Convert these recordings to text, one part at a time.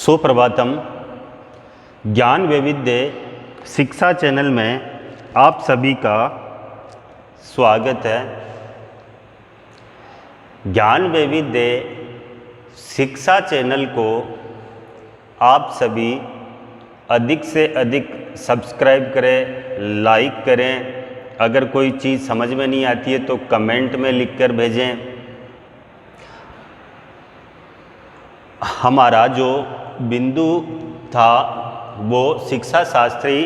सुप्रभातम। ज्ञान वैविध्य शिक्षा चैनल में आप सभी का स्वागत है। ज्ञान वैविध्य शिक्षा चैनल को आप सभी अधिक से अधिक सब्सक्राइब करें, लाइक करें। अगर कोई चीज़ समझ में नहीं आती है तो कमेंट में लिखकर भेजें। हमारा जो बिंदु था वो शिक्षा शास्त्री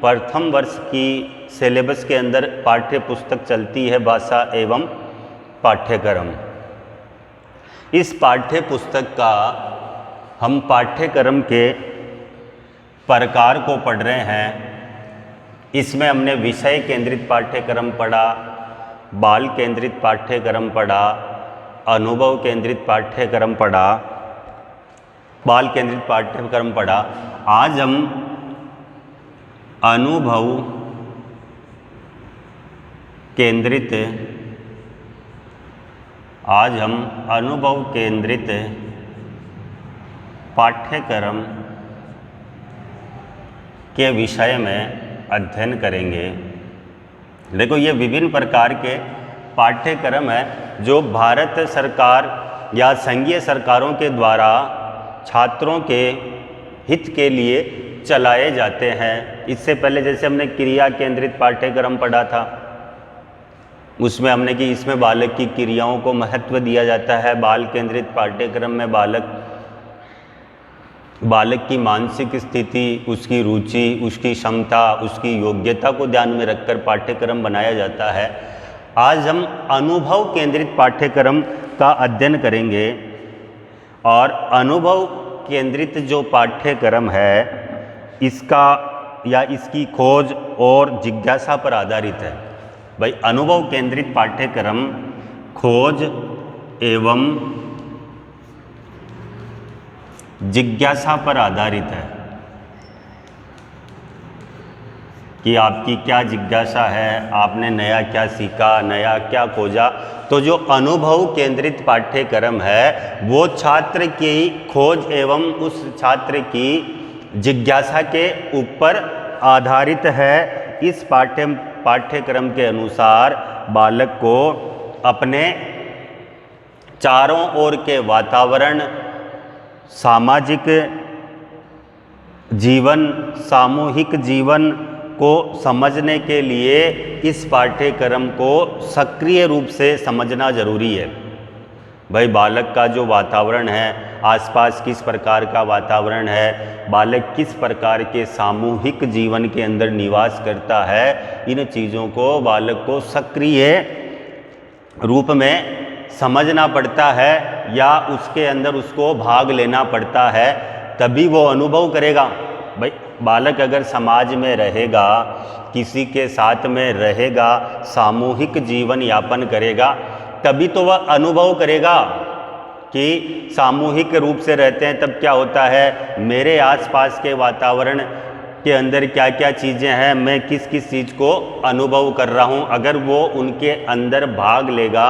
प्रथम वर्ष की सिलेबस के अंदर पाठ्य पुस्तक चलती है भाषा एवं पाठ्यक्रम। इस पाठ्य पुस्तक का हम पाठ्यक्रम के प्रकार को पढ़ रहे हैं। इसमें हमने विषय केंद्रित पाठ्यक्रम पढ़ा, बाल केंद्रित पाठ्यक्रम पढ़ा, अनुभव केंद्रित पाठ्यक्रम पढ़ा, बाल केंद्रित पाठ्यक्रम पढ़ा। आज हम अनुभव केंद्रित पाठ्यक्रम के विषय में अध्ययन करेंगे। देखो, ये विभिन्न प्रकार के पाठ्यक्रम है जो भारत सरकार या संघीय सरकारों के द्वारा छात्रों के हित के लिए चलाए जाते हैं। इससे पहले जैसे हमने क्रिया केंद्रित पाठ्यक्रम पढ़ा था, उसमें हमने कि इसमें बालक की क्रियाओं को महत्व दिया जाता है। बाल केंद्रित पाठ्यक्रम में बालक की मानसिक स्थिति, उसकी रुचि, उसकी क्षमता, उसकी योग्यता को ध्यान में रखकर पाठ्यक्रम बनाया जाता है। आज हम अनुभव केंद्रित पाठ्यक्रम का अध्ययन करेंगे और अनुभव केंद्रित जो पाठ्यक्रम है इसका या इसकी खोज और जिज्ञासा पर आधारित है। भाई, अनुभव केंद्रित पाठ्यक्रम खोज एवं जिज्ञासा पर आधारित है कि आपकी क्या जिज्ञासा है, आपने नया क्या सीखा, नया क्या खोजा। तो जो अनुभव केंद्रित पाठ्यक्रम है वो छात्र की खोज एवं उस छात्र की जिज्ञासा के ऊपर आधारित है। इस पाठ्यक्रम के अनुसार बालक को अपने चारों ओर के वातावरण, सामाजिक जीवन, सामूहिक जीवन को समझने के लिए इस पाठ्यक्रम को सक्रिय रूप से समझना जरूरी है। भाई, बालक का जो वातावरण है, आसपास किस प्रकार का वातावरण है, बालक किस प्रकार के सामूहिक जीवन के अंदर निवास करता है, इन चीज़ों को बालक को सक्रिय रूप में समझना पड़ता है या उसके अंदर उसको भाग लेना पड़ता है, तभी वो अनुभव करेगा। भाई, बालक अगर समाज में रहेगा, किसी के साथ में रहेगा, सामूहिक जीवन यापन करेगा, तभी तो वह अनुभव करेगा कि सामूहिक रूप से रहते हैं तब क्या होता है, मेरे आसपास के वातावरण के अंदर क्या क्या चीज़ें हैं, मैं किस किस चीज़ को अनुभव कर रहा हूँ। अगर वो उनके अंदर भाग लेगा,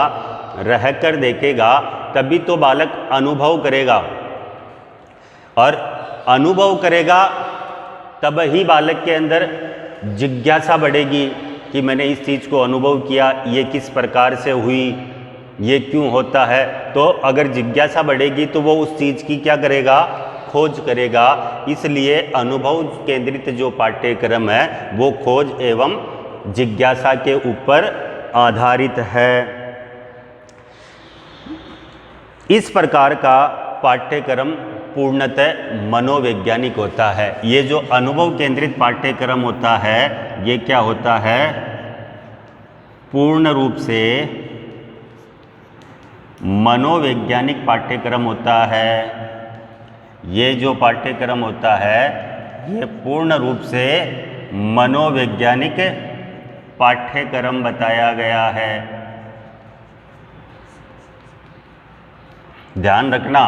रहकर देखेगा, तभी तो बालक अनुभव करेगा। और अनुभव करेगा तब ही बालक के अंदर जिज्ञासा बढ़ेगी कि मैंने इस चीज़ को अनुभव किया, ये किस प्रकार से हुई, ये क्यों होता है। तो अगर जिज्ञासा बढ़ेगी तो वो उस चीज़ की क्या करेगा, खोज करेगा। इसलिए अनुभव केंद्रित जो पाठ्यक्रम है वो खोज एवं जिज्ञासा के ऊपर आधारित है। इस प्रकार का पाठ्यक्रम पूर्णतः मनोवैज्ञानिक होता है। ये जो अनुभव केंद्रित पाठ्यक्रम होता है ये क्या होता है, पूर्ण रूप से मनोवैज्ञानिक पाठ्यक्रम होता है। ये जो पाठ्यक्रम होता है ये पूर्ण रूप से मनोवैज्ञानिक पाठ्यक्रम बताया गया है। ध्यान रखना,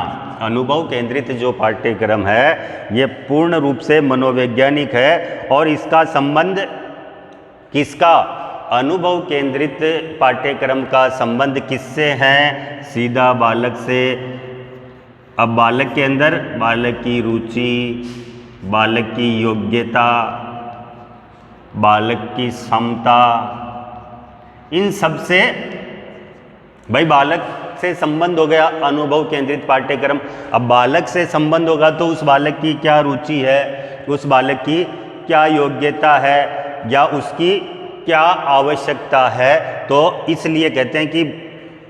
अनुभव केंद्रित जो पाठ्यक्रम है ये पूर्ण रूप से मनोवैज्ञानिक है। और इसका संबंध किसका, अनुभव केंद्रित पाठ्यक्रम का संबंध किससे है, सीधा बालक से। अब बालक के अंदर बालक की रुचि, बालक की योग्यता, बालक की क्षमता, इन सब से भाई बालक से संबंध हो गया अनुभव केंद्रित पाठ्यक्रम। अब बालक से संबंध होगा तो उस बालक की क्या रुचि है, उस बालक की क्या योग्यता है या उसकी क्या आवश्यकता है। तो इसलिए कहते हैं कि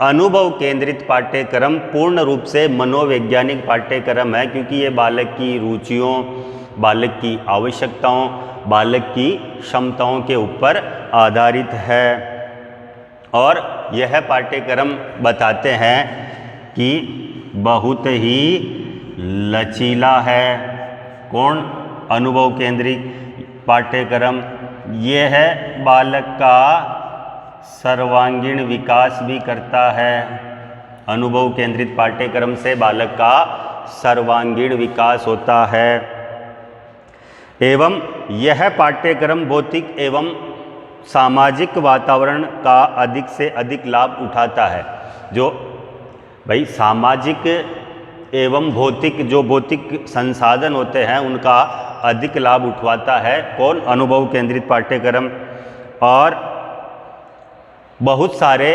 अनुभव केंद्रित पाठ्यक्रम पूर्ण रूप से मनोवैज्ञानिक पाठ्यक्रम है, क्योंकि ये बालक की रुचियों, बालक की आवश्यकताओं, बालक की क्षमताओं के ऊपर आधारित है। और यह पाठ्यक्रम बताते हैं कि बहुत ही लचीला है। कौन? अनुभव केंद्रित पाठ्यक्रम। यह है बालक का सर्वांगीण विकास भी करता है। अनुभव केंद्रित पाठ्यक्रम से बालक का सर्वांगीण विकास होता है। एवं यह पाठ्यक्रम भौतिक एवं सामाजिक वातावरण का अधिक से अधिक लाभ उठाता है। जो भाई सामाजिक एवं भौतिक, जो भौतिक संसाधन होते हैं उनका अधिक लाभ उठवाता है। कौन? अनुभव केंद्रित पाठ्यक्रम। और बहुत सारे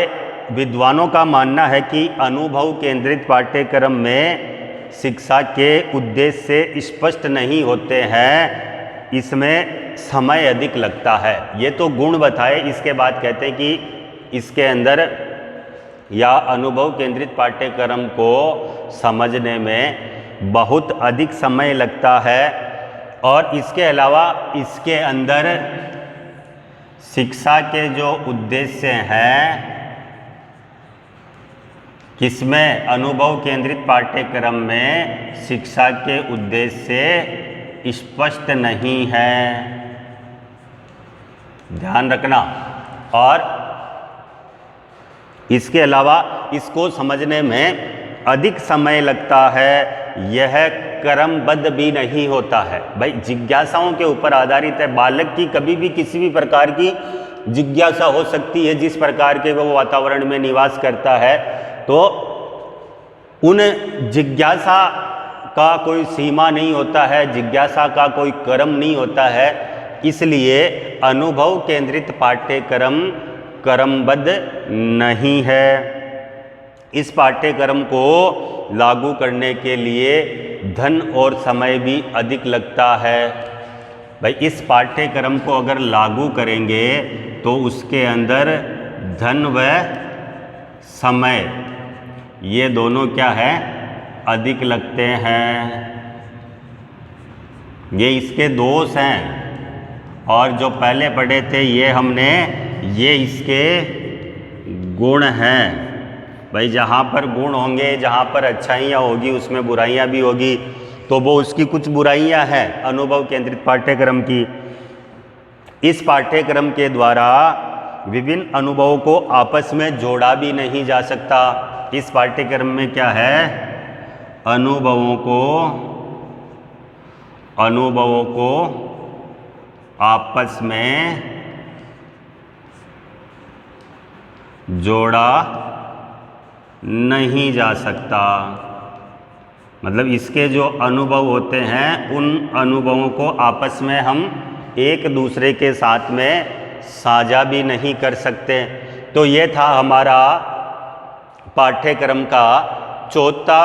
विद्वानों का मानना है कि अनुभव केंद्रित पाठ्यक्रम में शिक्षा के उद्देश्य स्पष्ट नहीं होते हैं, इसमें समय अधिक लगता है। ये तो गुण बताए, इसके बाद कहते हैं कि इसके अंदर या अनुभव केंद्रित पाठ्यक्रम को समझने में बहुत अधिक समय लगता है। और इसके अलावा इसके अंदर शिक्षा के जो उद्देश्य हैं, किसमें? अनुभव केंद्रित पाठ्यक्रम में शिक्षा के उद्देश्य स्पष्ट नहीं है, ध्यान रखना। और इसके अलावा इसको समझने में अधिक समय लगता है। यह क्रमबद्ध भी नहीं होता है। भाई जिज्ञासाओं के ऊपर आधारित है। बालक की कभी भी किसी भी प्रकार की जिज्ञासा हो सकती है, जिस प्रकार के वो वातावरण में निवास करता है। तो उन जिज्ञासा का कोई सीमा नहीं होता है, जिज्ञासा का कोई क्रम नहीं होता है। इसलिए अनुभव केंद्रित पाठ्यक्रम क्रमबद्ध नहीं है। इस पाठ्यक्रम को लागू करने के लिए धन और समय भी अधिक लगता है। भाई इस पाठ्यक्रम को अगर लागू करेंगे तो उसके अंदर धन व समय, ये दोनों क्या है? अधिक लगते हैं। ये इसके दोष हैं। और जो पहले पढ़े थे ये हमने, ये इसके गुण हैं। भाई जहाँ पर गुण होंगे, जहाँ पर अच्छाइयाँ होगी, उसमें बुराइयाँ भी होगी। तो वो उसकी कुछ बुराइयाँ हैं अनुभव केंद्रित पाठ्यक्रम की। इस पाठ्यक्रम के द्वारा विभिन्न अनुभवों को आपस में जोड़ा भी नहीं जा सकता। इस पाठ्यक्रम में क्या है? अनुभवों को आपस में जोड़ा नहीं जा सकता। मतलब इसके जो अनुभव होते हैं, उन अनुभवों को आपस में हम एक दूसरे के साथ में साझा भी नहीं कर सकते। तो ये था हमारा पाठ्यक्रम का चौथा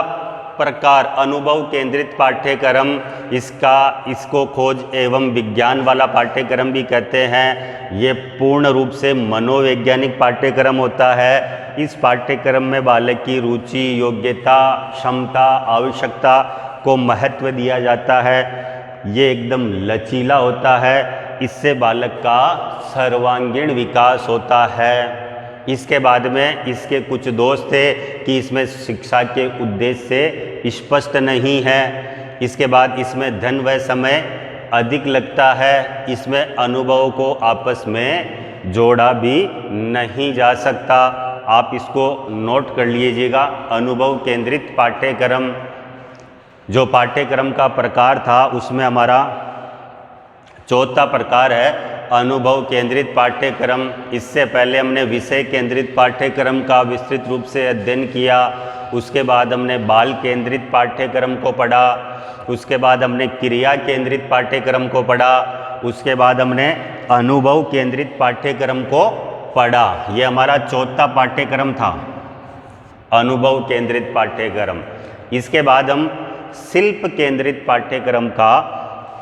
प्रकार, अनुभव केंद्रित पाठ्यक्रम। इसको खोज एवं विज्ञान वाला पाठ्यक्रम भी कहते हैं। ये पूर्ण रूप से मनोवैज्ञानिक पाठ्यक्रम होता है। इस पाठ्यक्रम में बालक की रुचि, योग्यता, क्षमता, आवश्यकता को महत्व दिया जाता है। ये एकदम लचीला होता है। इससे बालक का सर्वांगीण विकास होता है। इसके बाद में इसके कुछ दोष थे कि इसमें शिक्षा के उद्देश्य स्पष्ट नहीं है। इसके बाद इसमें धन व समय अधिक लगता है। इसमें अनुभवों को आपस में जोड़ा भी नहीं जा सकता। आप इसको नोट कर लीजिएगा। अनुभव केंद्रित पाठ्यक्रम जो पाठ्यक्रम का प्रकार था, उसमें हमारा चौथा प्रकार है अनुभव केंद्रित पाठ्यक्रम। इससे पहले हमने विषय केंद्रित पाठ्यक्रम का विस्तृत रूप से अध्ययन किया। उसके बाद हमने बाल केंद्रित पाठ्यक्रम को पढ़ा, उसके बाद हमने क्रिया केंद्रित पाठ्यक्रम को पढ़ा, उसके बाद हमने अनुभव केंद्रित पाठ्यक्रम को पढ़ा। ये हमारा चौथा पाठ्यक्रम था, अनुभव केंद्रित पाठ्यक्रम। इसके बाद हम शिल्प केंद्रित पाठ्यक्रम का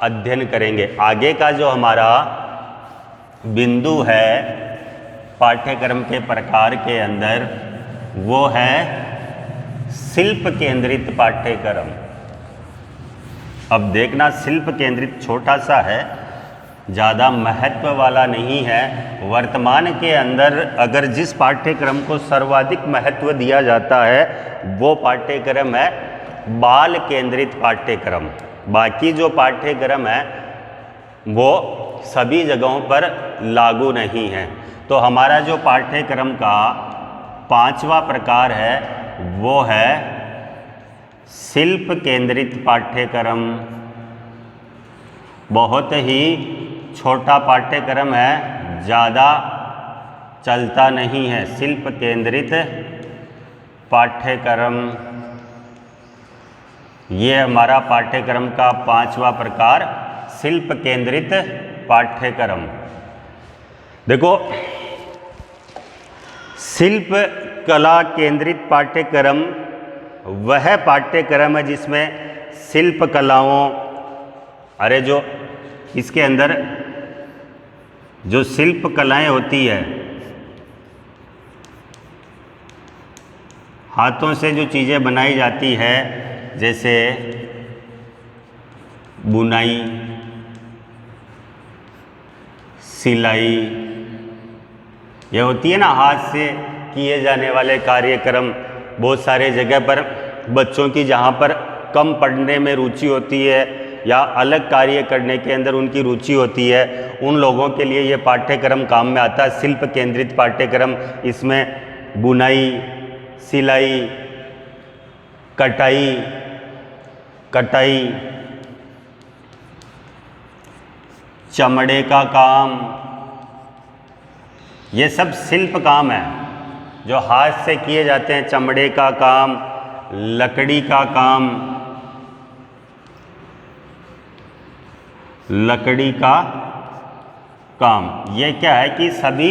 अध्ययन करेंगे। आगे का जो हमारा बिंदु है पाठ्यक्रम के प्रकार के अंदर वो है शिल्प केंद्रित पाठ्यक्रम। अब देखना, शिल्प केंद्रित छोटा सा है, ज़्यादा महत्व वाला नहीं है। वर्तमान के अंदर अगर जिस पाठ्यक्रम को सर्वाधिक महत्व दिया जाता है वो पाठ्यक्रम है बाल केंद्रित पाठ्यक्रम। बाकी जो पाठ्यक्रम है वो सभी जगहों पर लागू नहीं है। तो हमारा जो पाठ्यक्रम का 5वां प्रकार है वो है शिल्प केंद्रित पाठ्यक्रम। बहुत ही छोटा पाठ्यक्रम है, ज़्यादा चलता नहीं है। शिल्प केंद्रित पाठ्यक्रम, ये हमारा पाठ्यक्रम का 5वां प्रकार, शिल्प केंद्रित पाठ्यक्रम। देखो, शिल्प कला केंद्रित पाठ्यक्रम वह पाठ्यक्रम है जिसमें शिल्प कलाओं, अरे जो इसके अंदर जो शिल्प कलाएं होती है, हाथों से जो चीज़ें बनाई जाती है, जैसे बुनाई, सिलाई, ये होती है ना हाथ से किए जाने वाले कार्यक्रम। बहुत सारे जगह पर बच्चों की जहाँ पर कम पढ़ने में रुचि होती है या अलग कार्य करने के अंदर उनकी रुचि होती है, उन लोगों के लिए ये पाठ्यक्रम काम में आता है, शिल्प केंद्रित पाठ्यक्रम। इसमें बुनाई, सिलाई, कटाई, चमड़े का काम, ये सब शिल्प काम है जो हाथ से किए जाते हैं। चमड़े का काम, लकड़ी का काम, ये क्या है कि सभी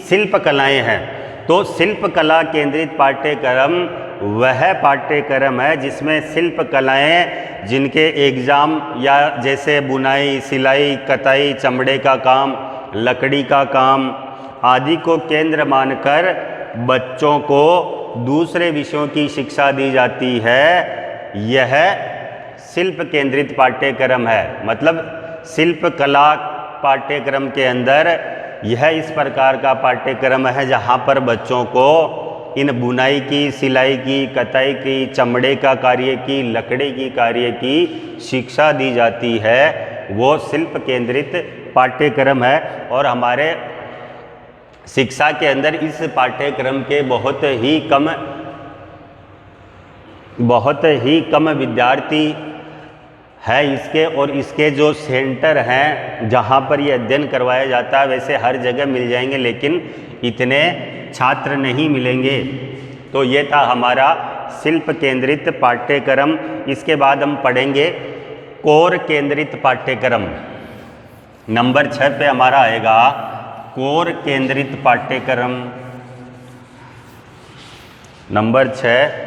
शिल्प कलाएं हैं। तो शिल्प कला केंद्रित पाठ्यक्रम वह पाठ्यक्रम है जिसमें शिल्प कलाएं, जिनके एग्जाम या जैसे बुनाई, सिलाई, कताई, चमड़े का काम, लकड़ी का काम आदि को केंद्र मानकर बच्चों को दूसरे विषयों की शिक्षा दी जाती है। यह शिल्प केंद्रित पाठ्यक्रम है। मतलब शिल्प कला पाठ्यक्रम के अंदर यह इस प्रकार का पाठ्यक्रम है जहाँ पर बच्चों को इन बुनाई की, सिलाई की, कताई की, चमड़े का कार्य की, लकड़ी की कार्य की शिक्षा दी जाती है। वो शिल्प केंद्रित पाठ्यक्रम है। और हमारे शिक्षा के अंदर इस पाठ्यक्रम के बहुत ही कम विद्यार्थी है इसके, और इसके जो सेंटर हैं जहाँ पर ये अध्ययन करवाया जाता है वैसे हर जगह मिल जाएंगे, लेकिन इतने छात्र नहीं मिलेंगे। तो ये था हमारा शिल्प केंद्रित पाठ्यक्रम। इसके बाद हम पढ़ेंगे कोर केंद्रित पाठ्यक्रम। नंबर 6 पे हमारा आएगा कोर केंद्रित पाठ्यक्रम। नंबर 6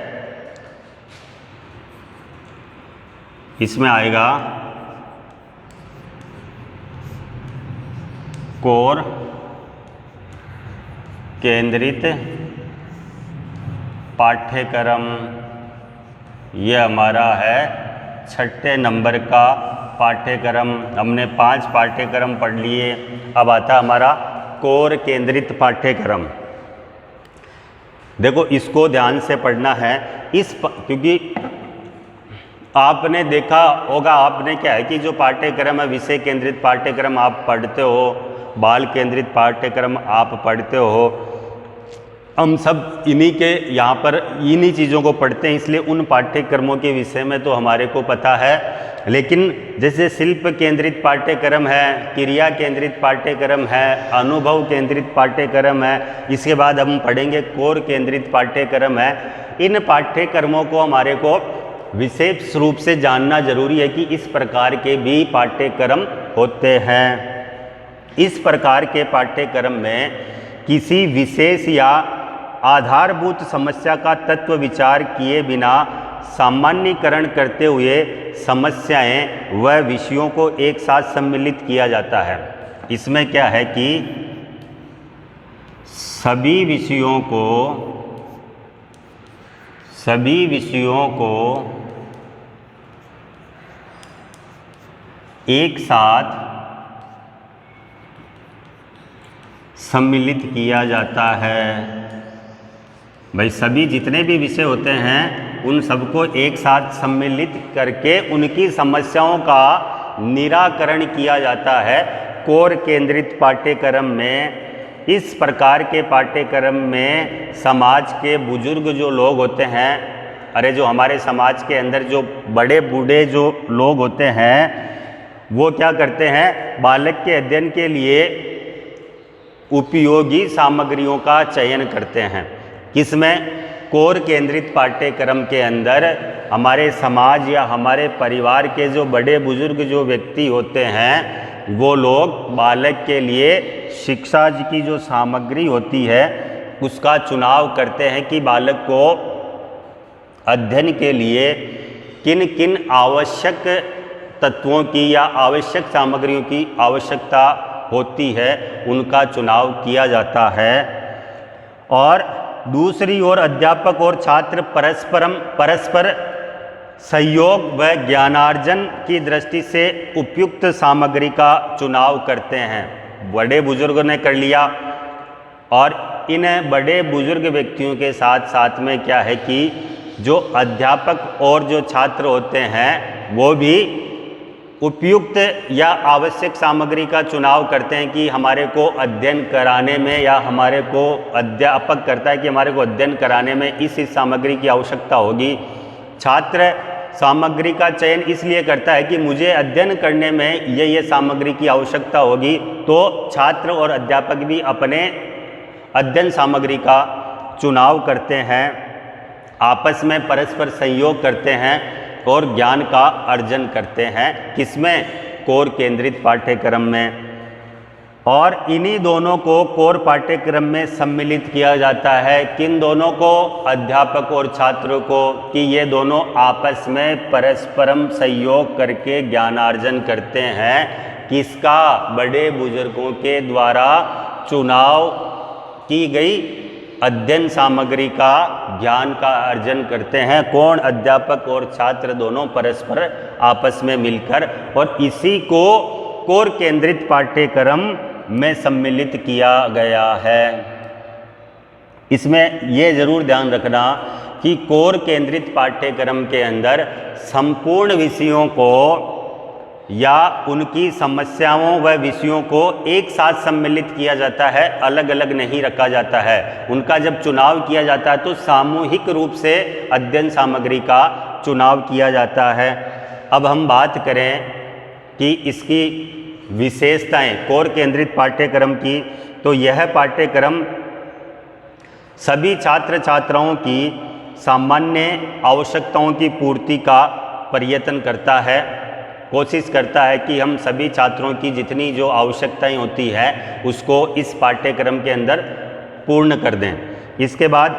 इसमें आएगा कोर केंद्रित पाठ्यक्रम। यह हमारा है 6ठे नंबर का पाठ्यक्रम। हमने 5 पाठ्यक्रम पढ़ लिए। अब आता हमारा कोर केंद्रित पाठ्यक्रम। देखो, इसको ध्यान से पढ़ना है क्योंकि आपने देखा होगा, आपने क्या है कि जो पाठ्यक्रम है विषय केंद्रित पाठ्यक्रम आप पढ़ते हो, बाल केंद्रित पाठ्यक्रम आप पढ़ते हो, हम सब इन्हीं के यहाँ पर इन्हीं चीज़ों को पढ़ते हैं, इसलिए उन पाठ्यक्रमों के विषय में तो हमारे को पता है। लेकिन जैसे शिल्प केंद्रित पाठ्यक्रम है, क्रिया केंद्रित पाठ्यक्रम है, अनुभव केंद्रित पाठ्यक्रम है, इसके बाद हम पढ़ेंगे कोर केंद्रित पाठ्यक्रम है। इन पाठ्यक्रमों को हमारे को विशेष रूप से जानना जरूरी है कि इस प्रकार के भी पाठ्यक्रम होते हैं। इस प्रकार के पाठ्यक्रम में किसी विशेष या आधारभूत समस्या का तत्व विचार किए बिना सामान्यीकरण करते हुए समस्याएं व विषयों को एक साथ सम्मिलित किया जाता है। इसमें क्या है कि सभी विषयों को एक साथ सम्मिलित किया जाता है। भाई सभी जितने भी विषय होते हैं उन सबको एक साथ सम्मिलित करके उनकी समस्याओं का निराकरण किया जाता है। कोर केंद्रित पाठ्यक्रम में, इस प्रकार के पाठ्यक्रम में समाज के बुजुर्ग जो लोग होते हैं, अरे जो हमारे समाज के अंदर जो बड़े बूढ़े जो लोग होते हैं, वो क्या करते हैं, बालक के अध्ययन के लिए उपयोगी सामग्रियों का चयन करते हैं। किसमें? कोर केंद्रित पाठ्यक्रम के अंदर हमारे समाज या हमारे परिवार के जो बड़े बुजुर्ग जो व्यक्ति होते हैं, वो लोग बालक के लिए शिक्षा की जो सामग्री होती है उसका चुनाव करते हैं कि बालक को अध्ययन के लिए किन किन आवश्यक तत्वों की या आवश्यक सामग्रियों की आवश्यकता होती है, उनका चुनाव किया जाता है। और दूसरी ओर अध्यापक और छात्र परस्पर सहयोग व ज्ञानार्जन की दृष्टि से उपयुक्त सामग्री का चुनाव करते हैं। बड़े बुजुर्गों ने कर लिया, और इन बड़े बुजुर्ग व्यक्तियों के साथ साथ में क्या है कि जो अध्यापक और जो छात्र होते हैं वो भी उपयुक्त या आवश्यक सामग्री का चुनाव करते हैं कि हमारे को अध्ययन कराने में, या हमारे को अध्यापक करता है कि हमारे को अध्ययन कराने में इस सामग्री की आवश्यकता होगी। छात्र सामग्री का चयन इसलिए करता है कि मुझे अध्ययन करने में ये सामग्री की आवश्यकता होगी, तो छात्र और अध्यापक भी अपने अध्ययन सामग्री का चुनाव करते हैं, आपस में परस्पर सहयोग करते हैं और ज्ञान का अर्जन करते हैं। किसमें? कोर केंद्रित पाठ्यक्रम में। और इन्हीं दोनों को कोर पाठ्यक्रम में सम्मिलित किया जाता है। किन दोनों को? अध्यापक और छात्रों को, कि ये दोनों आपस में परस्परम सहयोग करके ज्ञानार्जन करते हैं। किसका? बड़े बुजुर्गों के द्वारा चुनाव की गई अध्ययन सामग्री का, ज्ञान का अर्जन करते हैं। कौन? अध्यापक और छात्र दोनों परस्पर आपस में मिलकर, और इसी को कोर केंद्रित पाठ्यक्रम में सम्मिलित किया गया है। इसमें यह जरूर ध्यान रखना कि कोर केंद्रित पाठ्यक्रम के अंदर संपूर्ण विषयों को या उनकी समस्याओं व विषयों को एक साथ सम्मिलित किया जाता है, अलग अलग नहीं रखा जाता है। उनका जब चुनाव किया जाता है तो सामूहिक रूप से अध्ययन सामग्री का चुनाव किया जाता है। अब हम बात करें कि इसकी विशेषताएं कोर केंद्रित पाठ्यक्रम की, तो यह पाठ्यक्रम सभी छात्र छात्राओं की सामान्य आवश्यकताओं की पूर्ति का प्रयत्न करता है, कोशिश करता है कि हम सभी छात्रों की जितनी जो आवश्यकताएं होती है उसको इस पाठ्यक्रम के अंदर पूर्ण कर दें। इसके बाद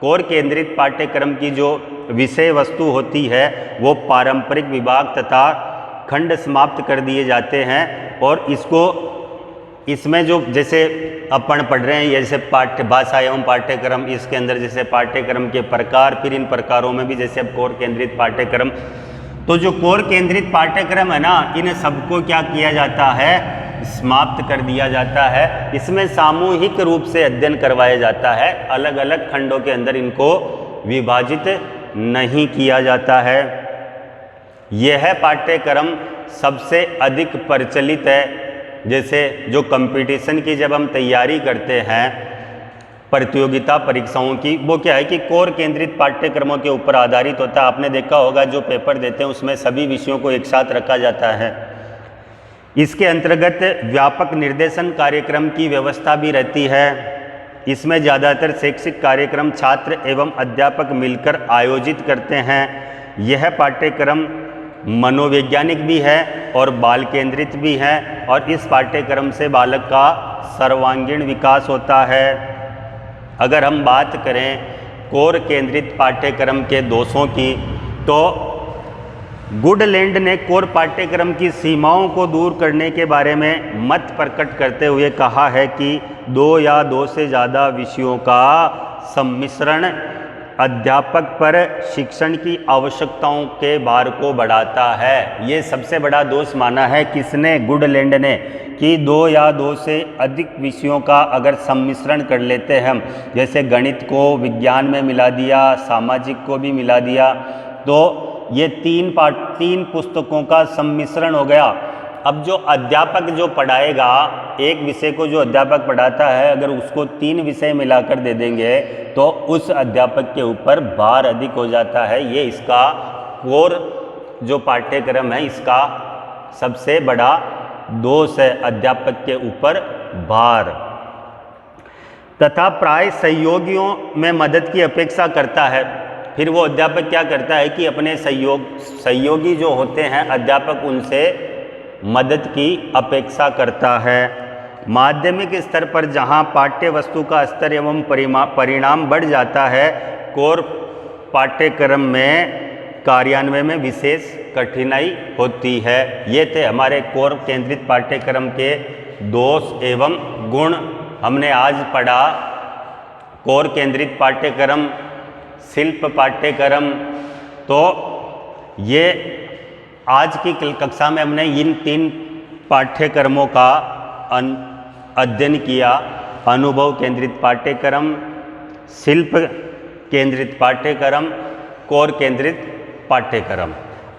कोर केंद्रित पाठ्यक्रम की जो विषय वस्तु होती है वो पारंपरिक विभाग तथा खंड समाप्त कर दिए जाते हैं, और इसमें जो जैसे अपन पढ़ रहे हैं, जैसे पाठ्य भाषा एवं पाठ्यक्रम, इसके अंदर जैसे पाठ्यक्रम के प्रकार, फिर इन प्रकारों में भी जैसे अब कोर केंद्रित पाठ्यक्रम, तो जो कोर केंद्रित पाठ्यक्रम है ना, इन सबको क्या किया जाता है? समाप्त कर दिया जाता है। इसमें सामूहिक रूप से अध्ययन करवाया जाता है, अलग अलग खंडों के अंदर इनको विभाजित नहीं किया जाता है। यह पाठ्यक्रम सबसे अधिक प्रचलित है। जैसे जो कंपटीशन की जब हम तैयारी करते हैं प्रतियोगिता परीक्षाओं की, वो क्या है कि कोर केंद्रित पाठ्यक्रमों के ऊपर आधारित होता है। आपने देखा होगा जो पेपर देते हैं उसमें सभी विषयों को एक साथ रखा जाता है। इसके अंतर्गत व्यापक निर्देशन कार्यक्रम की व्यवस्था भी रहती है। इसमें ज़्यादातर शैक्षिक कार्यक्रम छात्र एवं अध्यापक मिलकर आयोजित करते हैं। यह पाठ्यक्रम मनोवैज्ञानिक भी है और बाल केंद्रित भी है, और इस पाठ्यक्रम से बालक का सर्वांगीण विकास होता है। अगर हम बात करें कोर केंद्रित पाठ्यक्रम के दोषों की, तो गुडलैंड ने कोर पाठ्यक्रम की सीमाओं को दूर करने के बारे में मत प्रकट करते हुए कहा है कि 2 या 2 से ज़्यादा विषयों का सम्मिश्रण अध्यापक पर शिक्षण की आवश्यकताओं के भार को बढ़ाता है। ये सबसे बड़ा दोष माना है किसने? गुडलैंड ने, कि 2 या 2 से अधिक विषयों का अगर सम्मिश्रण कर लेते हैं हम, जैसे गणित को विज्ञान में मिला दिया, सामाजिक को भी मिला दिया, तो ये 3 पुस्तकों का सम्मिश्रण हो गया। अब जो अध्यापक जो पढ़ाएगा, एक विषय को जो अध्यापक पढ़ाता है, अगर उसको 3 विषय मिलाकर दे देंगे तो उस अध्यापक के ऊपर भार अधिक हो जाता है। ये इसका कोर जो पाठ्यक्रम है इसका सबसे बड़ा दोष है, अध्यापक के ऊपर भार। तथा प्राय सहयोगियों में मदद की अपेक्षा करता है। फिर वो अध्यापक क्या करता है कि अपने सहयोगी जो होते हैं अध्यापक, उनसे मदद की अपेक्षा करता है। माध्यमिक स्तर पर जहां पाठ्य वस्तु का स्तर एवं परिणाम बढ़ जाता है, कोर पाठ्यक्रम में कार्यान्वयन में विशेष कठिनाई होती है। ये थे हमारे कोर केंद्रित पाठ्यक्रम के दोष एवं गुण। हमने आज पढ़ा कोर केंद्रित पाठ्यक्रम, शिल्प पाठ्यक्रम। तो ये आज की कक्षा में हमने इन 3 पाठ्यक्रमों का अध्ययन किया। अनुभव केंद्रित पाठ्यक्रम, शिल्प केंद्रित पाठ्यक्रम, कोर केंद्रित पाठ्यक्रम।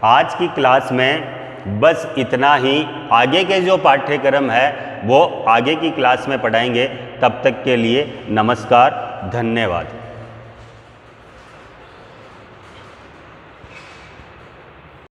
आज की क्लास में बस इतना ही। आगे के जो पाठ्यक्रम है वो आगे की क्लास में पढ़ाएंगे। तब तक के लिए नमस्कार, धन्यवाद।